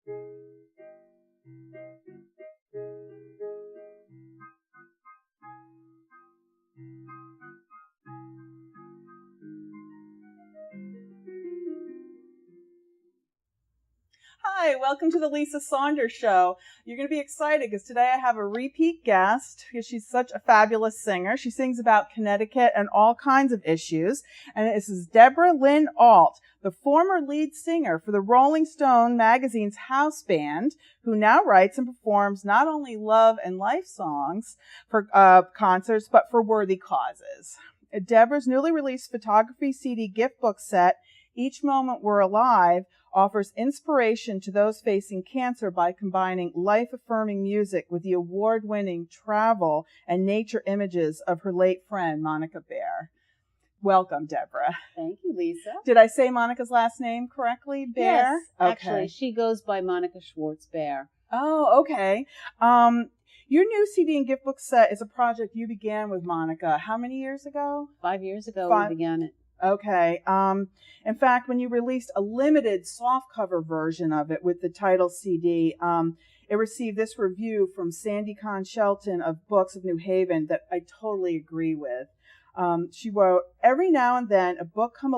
Hi, welcome to the Lisa Saunders Show. You're going to be excited because today I have a repeat guest because she's such a fabulous singer. She sings about Connecticut and all kinds of issues. And this is Debra Lynn, the former lead singer for the Rolling Stone magazine's house band, who now writes and performs not only love and life songs for concerts, but for worthy causes. Debra's newly released photography CD gift book set, Each Moment We're Alive, offers inspiration to those facing cancer by combining life-affirming music with the award-winning travel and nature images of her late friend, Monica Bear. Welcome, Debra. Thank you, Lisa. Did I say Monica's last name correctly, Bear? Yes, okay. Actually, she goes by Monica Schwartz Bear. Oh, okay. Your new CD and gift book set is a project you began with Monica. How many years ago? 5 years ago we began it. Okay. In fact, when you released a limited softcover version of it with the title CD, it received this review from Sandy Kahn Shelton of Books of New Haven that I totally agree with. She wrote, "Every now and then a book comes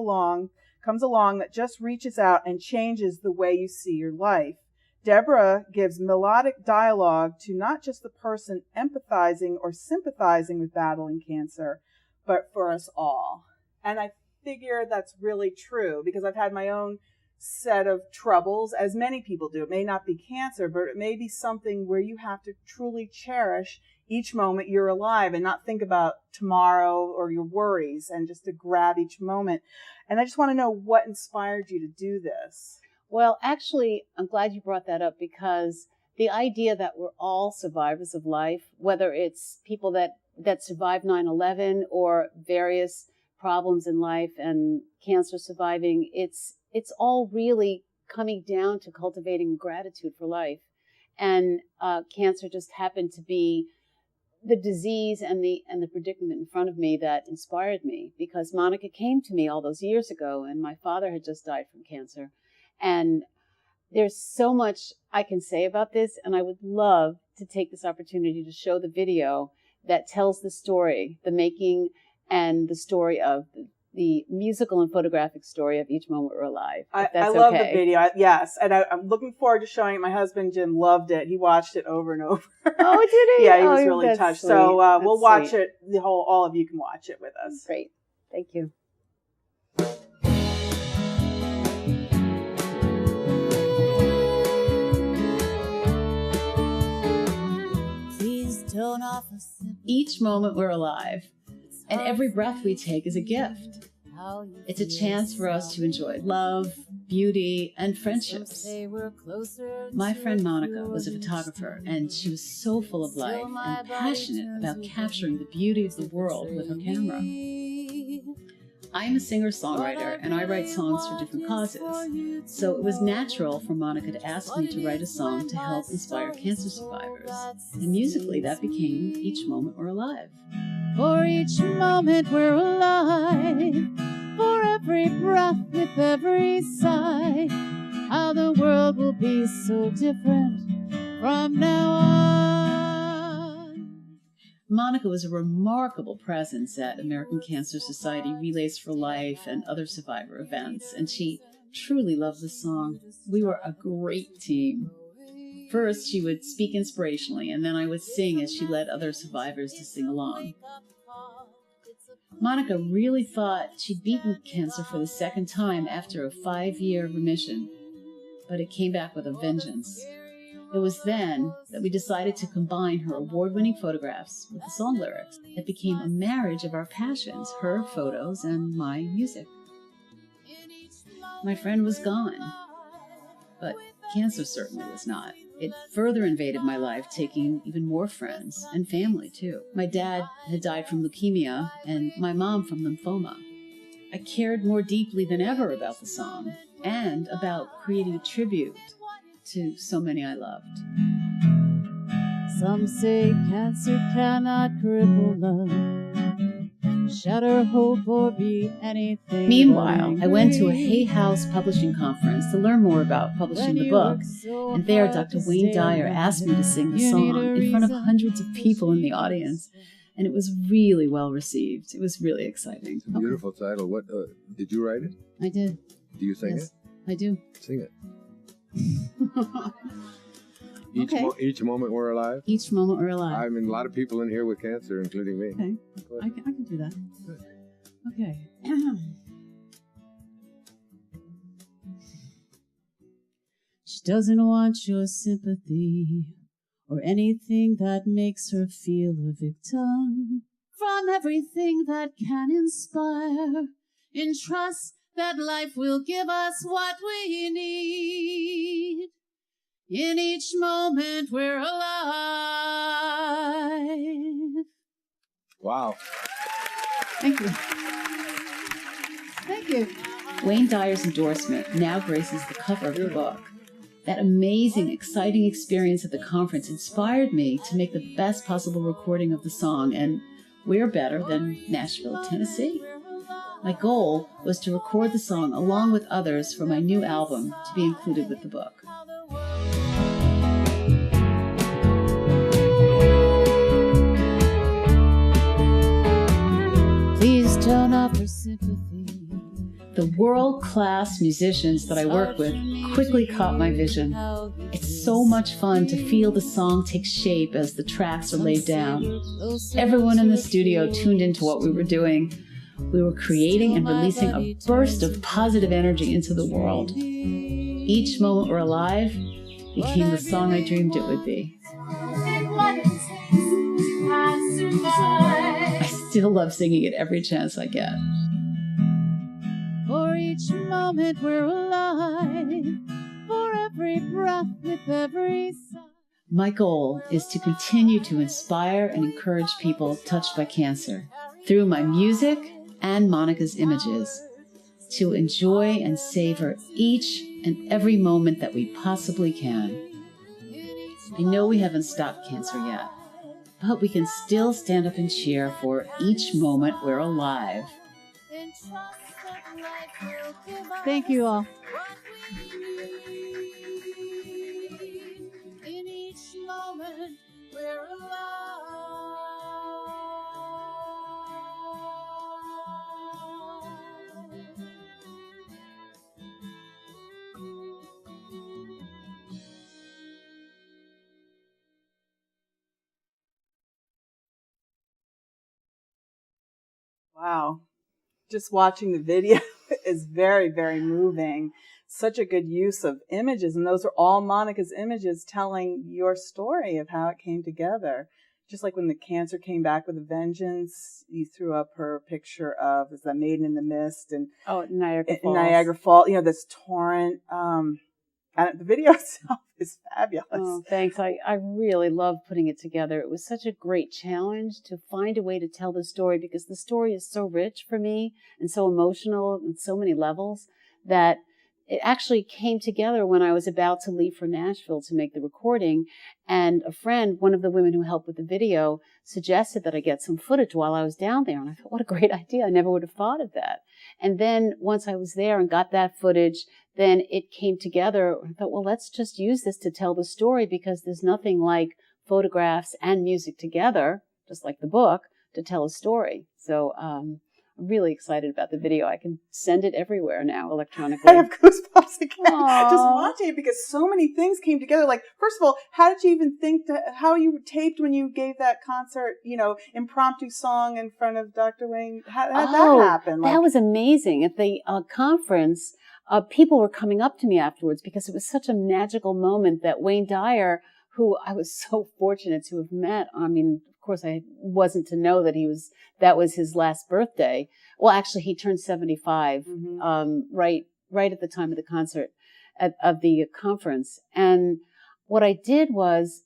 along that just reaches out and changes the way you see your life. Debra gives melodic dialogue to not just the person empathizing or sympathizing with battling cancer, but for us all." And I figure that's really true because I've had my own set of troubles, as many people do. It may not be cancer, but it may be something where you have to truly cherish each moment you're alive and not think about tomorrow or your worries and just to grab each moment. And I just want to know what inspired you to do this. Well, actually, I'm glad you brought that up because the idea that we're all survivors of life, whether it's people that survived 9/11 or various problems in life and cancer surviving, it's all really coming down to cultivating gratitude for life. And cancer just happened to be the disease and the predicament in front of me that inspired me, because Monica came to me all those years ago and my father had just died from cancer. And there's so much I can say about this, and I would love to take this opportunity to show the video that tells the story, the making and the story of the musical and photographic story of Each Moment We're Alive. I love the video, yes. And I'm looking forward to showing it. My husband, Jim, loved it. He watched it over and over. Oh, did he? Yeah, he was really touched. Sweet. So we'll watch sweet. it, all of you can watch it with us. Great. Thank you. Each moment we're alive, and every breath we take is a gift. It's a chance for us to enjoy love, beauty, and friendships. My friend Monica was a photographer, and she was so full of life and passionate about capturing the beauty of the world with her camera. I'm a singer-songwriter, and I write songs for different causes, so it was natural for Monica to ask me to write a song to help inspire cancer survivors. And musically, that became Each Moment We're Alive. For each moment we're alive, for every breath with every sigh, how the world will be so different from now on. Monica was a remarkable presence at American Cancer Society Relays for Life and other survivor events, and she truly loved the song. We were a great team. First, she would speak inspirationally, and then I would sing as she led other survivors to sing along. Monica really thought she'd beaten cancer for the second time after a 5-year remission, but it came back with a vengeance. It was then that we decided to combine her award-winning photographs with the song lyrics. It became a marriage of our passions, her photos and my music. My friend was gone, but cancer certainly was not. It further invaded my life, taking even more friends and family, too. My dad had died from leukemia and my mom from lymphoma. I cared more deeply than ever about the song and about creating a tribute to so many I loved. Some say cancer cannot cripple love, shatter hope or be anything. Meanwhile, I went to a Hay House publishing conference to learn more about publishing the book, and there Dr. Wayne Dyer asked me to sing the song in front of hundreds of people in the audience, and it was really well received. It was really exciting. It's a beautiful title. What did you write it? I did. Do you sing it? I do. Sing it. Each moment we're alive? Each moment we're alive. I mean, a lot of people in here with cancer, including me. Okay. I can do that. Good. Okay. She doesn't want your sympathy or anything that makes her feel a victim. From everything that can inspire, in trust that life will give us what we need. In each moment we're alive. Wow. Thank you. Thank you. Wayne Dyer's endorsement now graces the cover of the book. That amazing, exciting experience at the conference inspired me to make the best possible recording of the song, and where better than Nashville, Tennessee? My goal was to record the song along with others for my new album to be included with the book. Please don't offer sympathy. The world-class musicians that I work with quickly caught my vision. It's so much fun to feel the song take shape as the tracks are laid down. Everyone in the studio tuned into what we were doing. We were creating and releasing a burst of positive energy into the world. Each moment we're alive became the song I dreamed it would be. I still love singing it every chance I get. For each moment we're alive, for every breath with every sigh. My goal is to continue to inspire and encourage people touched by cancer through my music and Monica's images, to enjoy and savor each and every moment that we possibly can. I know we haven't stopped cancer yet, but we can still stand up and cheer for each moment we're alive. Thank you all. In each moment we're alive. Wow. Just watching the video is very, very moving. Such a good use of images. And those are all Monica's images telling your story of how it came together. Just like when the cancer came back with a vengeance, you threw up her picture of the Maiden in the Mist and Niagara Falls. You know, this torrent. The video itself is fabulous. Oh, thanks. I really love putting it together. It was such a great challenge to find a way to tell the story, because the story is so rich for me and so emotional on so many levels that it actually came together when I was about to leave for Nashville to make the recording. And a friend, one of the women who helped with the video, suggested that I get some footage while I was down there. And I thought, what a great idea. I never would have thought of that. And then once I was there and got that footage, then it came together. I thought, well, let's just use this to tell the story, because there's nothing like photographs and music together, just like the book, to tell a story. So I'm really excited about the video. I can send it everywhere now electronically. I have goosebumps again Aww. just watching it, because so many things came together. Like, first of all, how did you even think how you taped when you gave that concert, impromptu song in front of Dr. Wayne? How did that happen? That was amazing. At the conference, people were coming up to me afterwards, because it was such a magical moment that Wayne Dyer, who I was so fortunate to have met. I mean, of course, I wasn't to know that that was his last birthday. Well, actually, he turned 75, right at the time of the concert of the conference. And what I did was,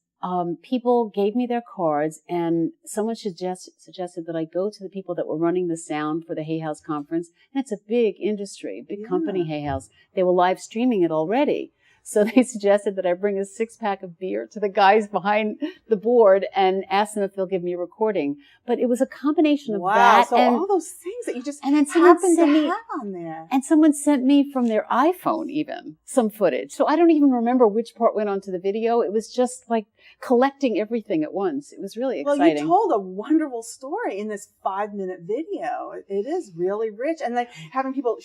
people gave me their cards, and someone suggested that I go to the people that were running the sound for the Hay House conference. And it's a big industry, big company, Hay House. They were live streaming it already. So they suggested that I bring a 6-pack of beer to the guys behind the board and ask them if they'll give me a recording. But it was a combination of that so and all those things that you just and then someone happen sent to me have on there. and someone sent me from their iPhone even some footage. So I don't even remember which part went onto the video. It was just like collecting everything at once. It was really exciting. Well, you told a wonderful story in this 5-minute video. It is really rich. And like having people,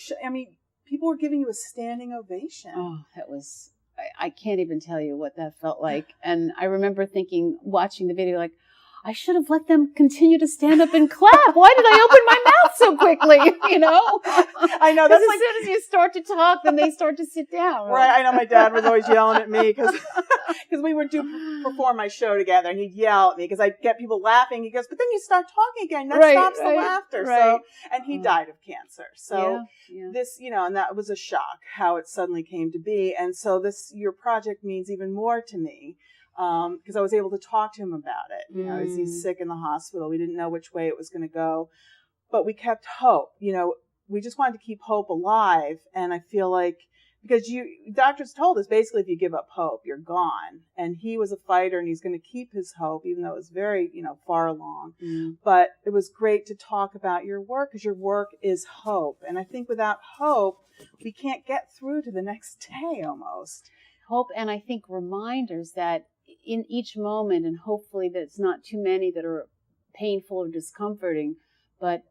people were giving you a standing ovation. Oh, that was, I can't even tell you what that felt like. And I remember thinking, watching the video, like, I should have let them continue to stand up and clap. Why did I open my mouth so quickly? You know? I know. That's as like, soon as you start to talk, then they start to sit down. Right. I know my dad was always yelling at me because we would perform my show together and he'd yell at me because I'd get people laughing. He goes, but then you start talking again. That stops the laughter. Right. So, and he died of cancer. So yeah. this, and that was a shock how it suddenly came to be. And so your project means even more to me. Because I was able to talk to him about it. As he's sick in the hospital. We didn't know which way it was going to go, but we kept hope. We just wanted to keep hope alive. And I feel like, because doctors told us basically if you give up hope, you're gone. And he was a fighter and he's going to keep his hope, even though it was very, far along. But it was great to talk about your work because your work is hope. And I think without hope, we can't get through to the next day almost. Hope, and I think reminders that in each moment, and hopefully that's not too many that are painful or discomforting, but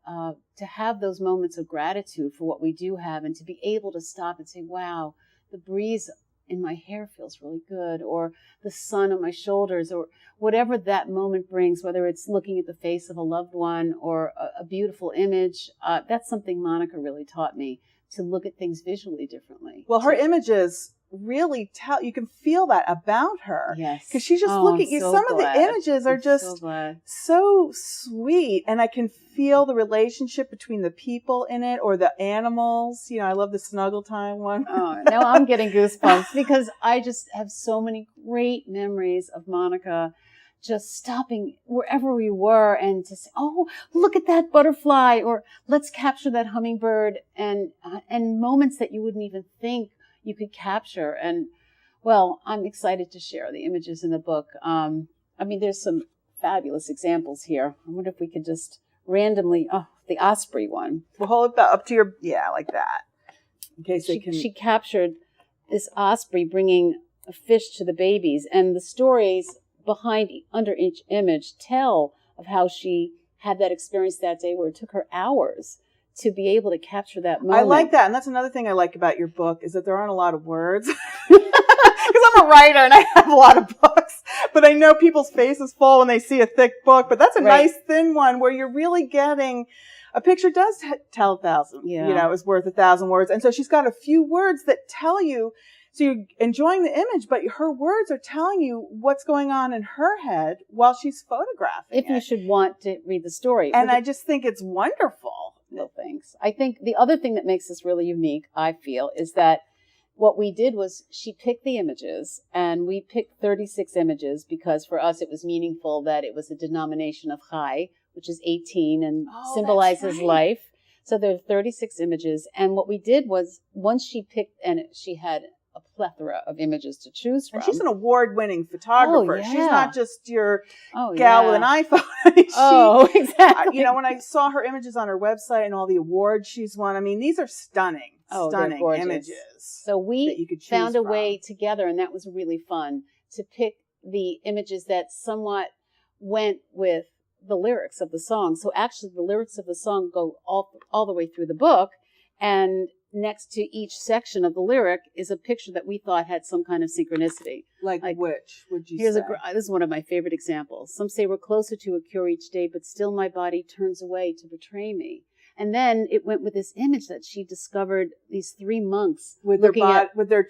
to have those moments of gratitude for what we do have and to be able to stop and say, wow, the breeze in my hair feels really good, or the sun on my shoulders, or whatever that moment brings, whether it's looking at the face of a loved one or a beautiful image. That's something Monica really taught me, to look at things visually differently. Well, her images really you can feel that about her. Yes. Because she's just looking, so some of the images are just so sweet. And I can feel the relationship between the people in it or the animals. I love the snuggle time one. Oh, now I'm getting goosebumps because I just have so many great memories of Monica just stopping wherever we were and to say, oh, look at that butterfly, or let's capture that hummingbird, and moments that you wouldn't even think you could capture. And well, I'm excited to share the images in the book. There's some fabulous examples here. I wonder if we could just randomly, the osprey one. We'll hold it up to your, like that. In case she captured this osprey bringing a fish to the babies, and the stories under each image tell of how she had that experience that day where it took her hours to be able to capture that moment. I like that. And that's another thing I like about your book is that there aren't a lot of words. Because I'm a writer and I have a lot of books. But I know people's faces fall when they see a thick book. But that's a nice thin one where you're really getting... A picture does tell 1,000. It's worth 1,000 words. And so she's got a few words that tell you... So you're enjoying the image, but her words are telling you what's going on in her head while she's photographing it. If you should want to read the story. And I just think it's wonderful. Well, thanks. I think the other thing that makes this really unique, I feel, is that what we did was she picked the images, and we picked 36 images because for us it was meaningful that it was a denomination of Chai, which is 18 and symbolizes life. So there are 36 images. And what we did was once she picked, and she had a plethora of images to choose from. And she's an award-winning photographer. Oh, yeah. She's not just your gal with an iPhone. Exactly. When I saw her images on her website and all the awards she's won, these are stunning images. So we found a way together, and that was really fun, to pick the images that somewhat went with the lyrics of the song. So actually the lyrics of the song go all the way through the book, and next to each section of the lyric is a picture that we thought had some kind of synchronicity. Like which would you say? This is one of my favorite examples. Some say we're closer to a cure each day, but still my body turns away to betray me. And then it went with this image that she discovered these 3 monks with their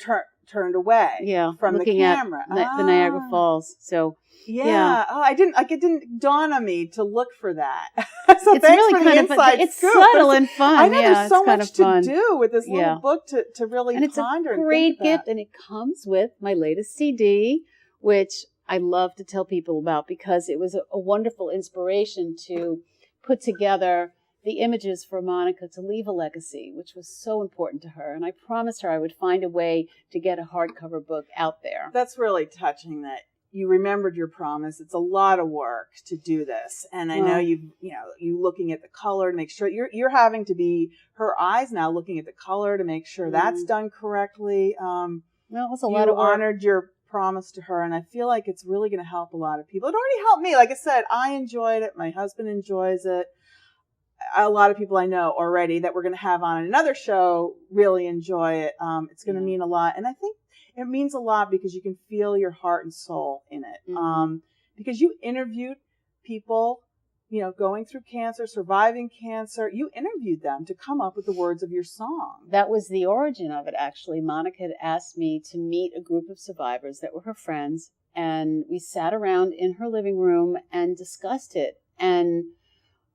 turned away from the camera. The Niagara Falls. So it didn't dawn on me to look for that. So it's thanks really for the kind inside it's scoop. subtle and fun. I know there's so kind much of fun. to do with this little book to really and ponder. It's a great gift, and it comes with my latest CD, which I love to tell people about because it was a wonderful inspiration to put together the images for Monica to leave a legacy, which was so important to her. And I promised her I would find a way to get a hardcover book out there. That's really touching that you remembered your promise. It's a lot of work to do this. And I know you looking at the color to make sure you're having to be her eyes now, looking at the color to make sure that's done correctly. Well, it was a lot of work. You honored your promise to her, and I feel like it's really going to help a lot of people. It already helped me. Like I said, I enjoyed it. My husband enjoys it. A lot of people I know already that we're going to have on another show really enjoy it. It's going to mean a lot. And I think it means a lot because you can feel your heart and soul in it. Because you interviewed people, going through cancer, surviving cancer. You interviewed them to come up with the words of your song. That was the origin of it, actually. Monica had asked me to meet a group of survivors that were her friends, and we sat around in her living room and discussed it. And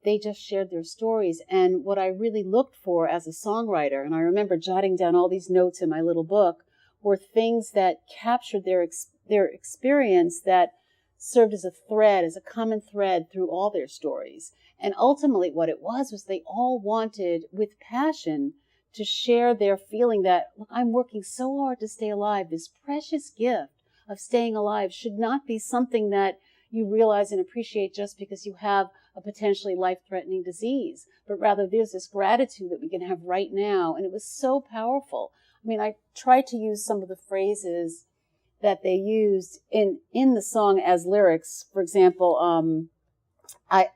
they just shared their stories. And what I really looked for as a songwriter, and I remember jotting down all these notes in my little book, were things that captured their experience that served as a thread, as a common thread through all their stories. And ultimately what it was they all wanted, with passion, to share their feeling that, look, I'm working so hard to stay alive. This precious gift of staying alive should not be something that you realize and appreciate just because you have a potentially life-threatening disease, but rather there's this gratitude that we can have right now. And it was so powerful. I mean, I tried to use some of the phrases that they used in the song as lyrics. For example, I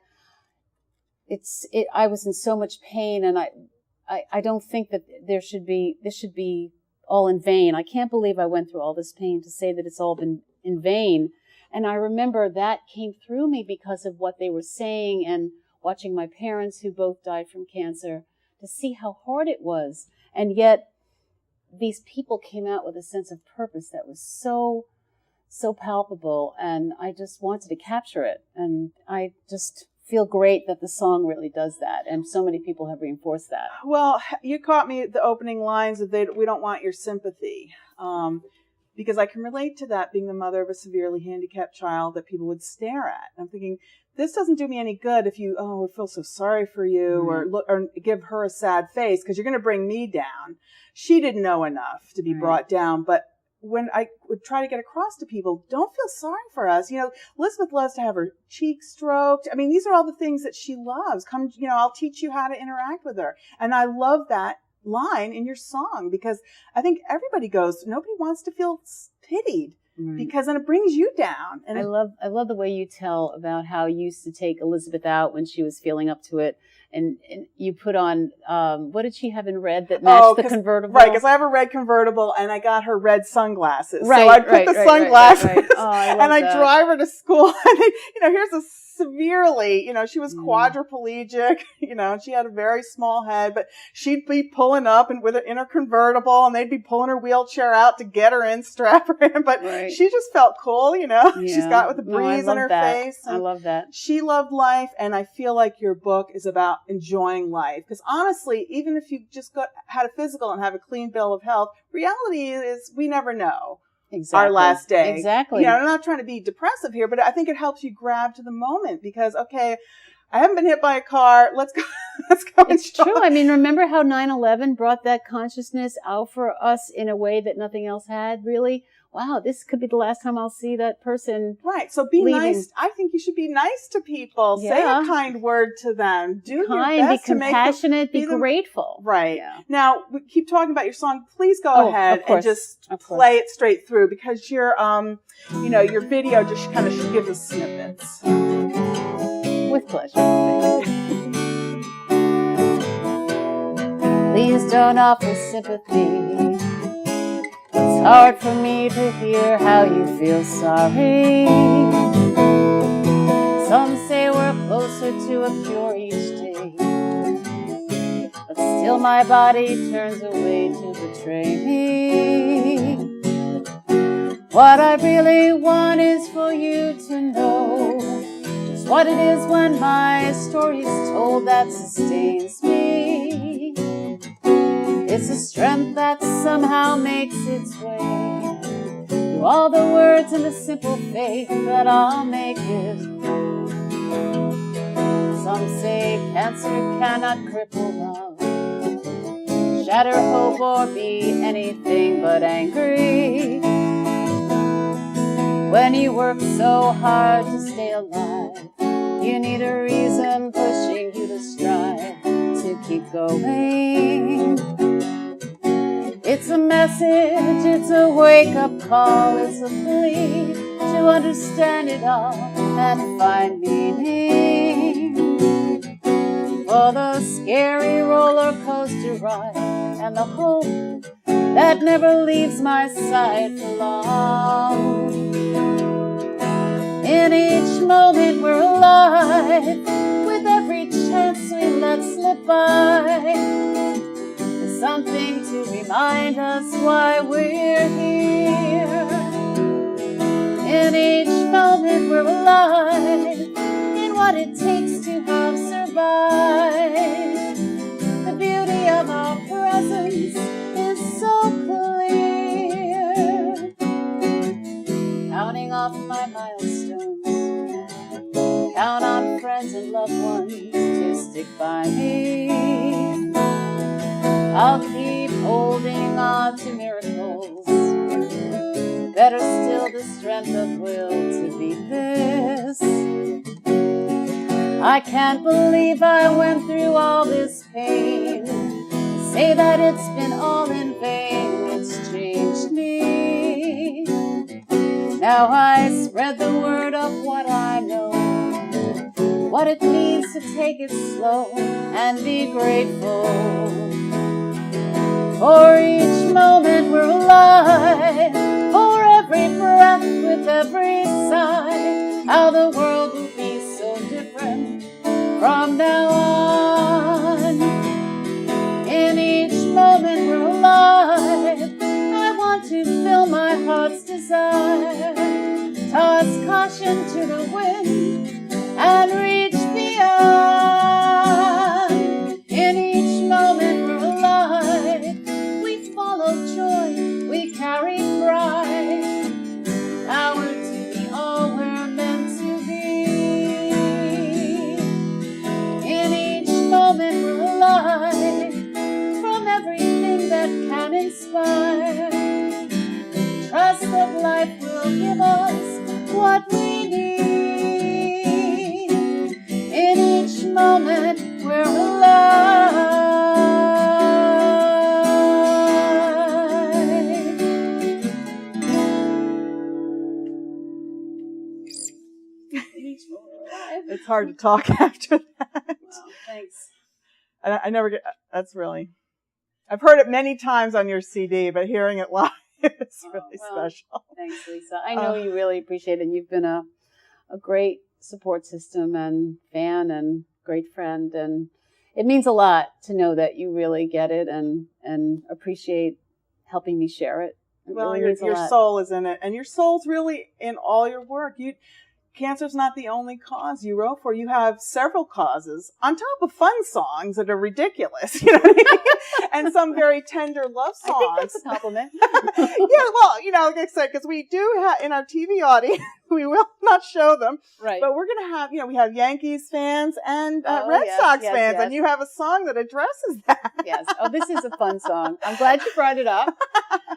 was in so much pain, and I don't think that this should be all in vain. I can't believe I went through all this pain to say that it's all been in vain. And I remember that came through me because of what they were saying and watching my parents, who both died from cancer, to see how hard it was. And yet these people came out with a sense of purpose that was so, so palpable. And I just wanted to capture it. And I just feel great that the song really does that. And so many people have reinforced that. Well, you caught me at the opening lines of we don't want your sympathy. Because I can relate to that, being the mother of a severely handicapped child that people would stare at. I'm thinking, this doesn't do me any good if you, we feel so sorry for you, or give her a sad face, because you're going to bring me down. She didn't know enough to be brought down. But when I would try to get across to people, don't feel sorry for us. Elizabeth loves to have her cheek stroked. I mean, these are all the things that she loves. Come, I'll teach you how to interact with her. And I love that line in your song, because I think everybody nobody wants to feel pitied, because then it brings you down. And I love the way you tell about how you used to take Elizabeth out when she was feeling up to it, and you put on what did she have in red that matched the convertible? Right, because I have a red convertible, and I got her red sunglasses. Right, so I put the sunglasses, and I drive her to school. And here's a severely, she was quadriplegic, and she had a very small head, but she'd be pulling up and in her convertible, and they'd be pulling her wheelchair out to get her in, strap her in, but she just felt cool, she's got with the breeze on her face. I love that. She loved life, and I feel like your book is about enjoying life, because honestly, even if you just had a physical and have a clean bill of health, reality is we never know. Exactly. Our last day. Exactly. I'm not trying to be depressive here, but I think it helps you grab to the moment, because, okay, I haven't been hit by a car. Let's go. It's true. I mean, remember how 9/11 brought that consciousness out for us in a way that nothing else had, really? Wow, this could be the last time I'll see that person. Right. So be nice. I think you should be nice to people. Yeah. Say a kind word to them. Do your best to make compassionate, be grateful. Right. Yeah. Now, we keep talking about your song. Please go ahead and just play it straight through, because your video just kind of gives us snippets. With pleasure. Please don't offer sympathy. It's hard for me to hear how you feel sorry. Some say we're closer to a cure each day, but still my body turns away to betray me. What I really want is for you to know just what it is when my story's told that sustains me. It's a strength that somehow makes its way through all the words and the simple faith that I'll make it. 'Cause Some say cancer cannot cripple love, shatter hope, or be anything but angry. When you work so hard to stay alive, you need a reason pushing you to strive to keep going. It's a message, it's a wake-up call, it's a plea to understand it all and find meaning. For the scary roller coaster ride and the hope that never leaves my side for long. In each moment we're alive, with every chance we let slip by. There's something to remind us why we're here. In each moment we're alive, in what it takes to have survived. The beauty of our presence is so clear. Counting off my milestones, count on friends and loved ones to stick by me. I'll keep holding on to miracles, better still the strength of will to beat this. I can't believe I went through all this pain. Say that it's been all in vain, it's changed me. Now I spread the word of what I know, what it means to take it slow and be grateful. For each moment we're alive, for every breath with every sigh, how the world will be so different from now on. In each moment we're alive, I want to fill my heart's desire, toss caution to the wind and reach beyond. In each moment we're alive, we follow joy, we carry pride, power to be all we're meant to be. In each moment we're alive, from everything that can inspire. Trust that life will give us what we need. In each moment we're alive. It's hard to talk after that. Wow, thanks. I never get, that's really, I've heard it many times on your CD, but hearing it live is really special. Thanks, Lisa. I know you really appreciate it. And you've been a great support system and fan and great friend. And it means a lot to know that you really get it and appreciate helping me share it. It Well, really means a your lot. soul is in it, and your soul's really in all your work. Cancer's not the only cause you wrote for. You have several causes on top of fun songs that are ridiculous, you know what I mean? And some very tender love songs. I think that's a compliment. Yeah, well, like I said, because we do have in our TV audience, we will not show them, Right. but we're going to have, we have Yankees fans and Red yes, Sox yes, fans, yes. and you have a song that addresses that. Yes. Oh, this is a fun song. I'm glad you brought it up.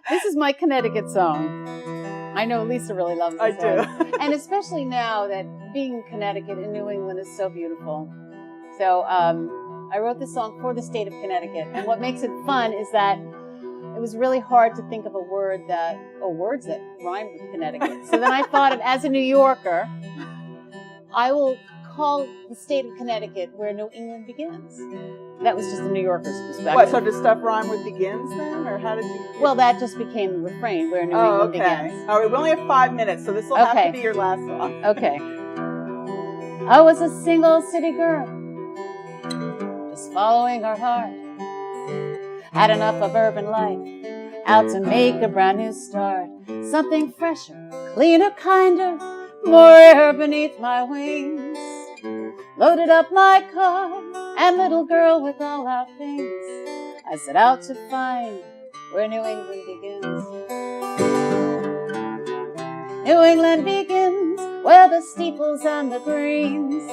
This is my Connecticut song. I know Lisa really loves this I one. do. And especially now that being in Connecticut and New England is so beautiful. So I wrote this song for the state of Connecticut. And what makes it fun is that it was really hard to think of words that rhyme with Connecticut. So then I thought of, as a New Yorker, I will call the state of Connecticut where New England begins. That was just a New Yorker's perspective. What, so does stuff rhyme with begins then? Or how did you... Well, that just became the refrain, where New England begins. All right, we only have 5 minutes, so this will have Okay. to be your last song. Okay. I was a single city girl, just following her heart. Had enough of urban life, out to make a brand new start. Something fresher, cleaner, kinder, more air beneath my wings. Loaded up my car, and little girl with all our things, I set out to find where New England begins. New England begins where the steeples and the greens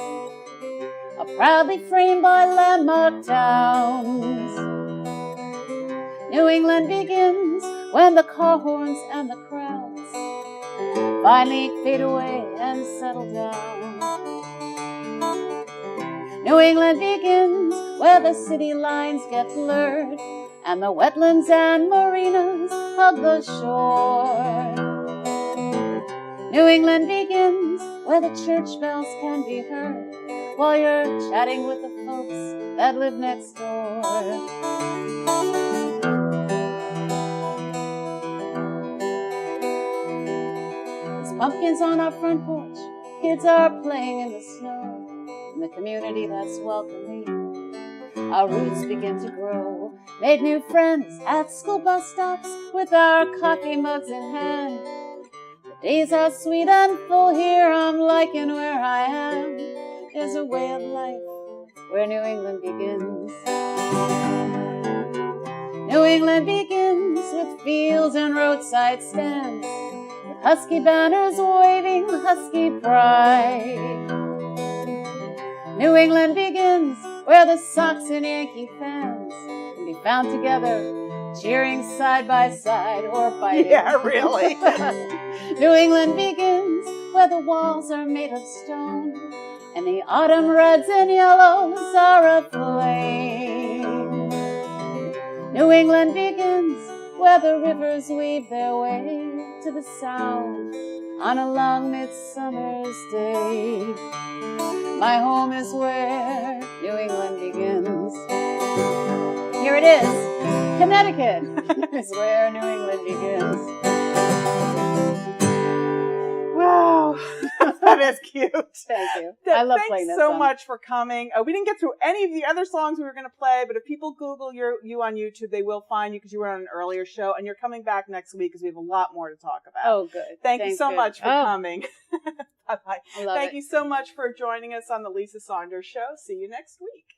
are proudly framed by landmark towns. New England begins when the car horns and the crowds finally fade away and settle down. New England begins where the city lines get blurred and the wetlands and marinas hug the shore. New England begins where the church bells can be heard while you're chatting with the folks that live next door. There's pumpkins on our front porch, kids are playing in the snow. In the community that's welcoming, our roots begin to grow. Made new friends at school bus stops with our coffee mugs in hand. The days are sweet and full here, I'm liking where I am. There's a way of life where New England begins. New England begins with fields and roadside stands, with husky banners waving husky pride. New England begins where the Sox and Yankee fans can be found together, cheering side by side or fighting. Yeah, really. New England begins where the walls are made of stone and the autumn reds and yellows are aflame. New England begins where the rivers weave their way to the sound on a long midsummer's day. My home is where New England begins. Here it is. Connecticut is where New England begins. Wow. That is cute. Thank you. I love playing that Thanks so song. much for coming. We didn't get through any of the other songs we were going to play, but if people Google you on YouTube, they will find you because you were on an earlier show, and you're coming back next week because we have a lot more to talk about. Oh, good. Thank you so much for coming. Bye-bye. I love Thank it. you so much for joining us on the Lisa Saunders Show. See you next week.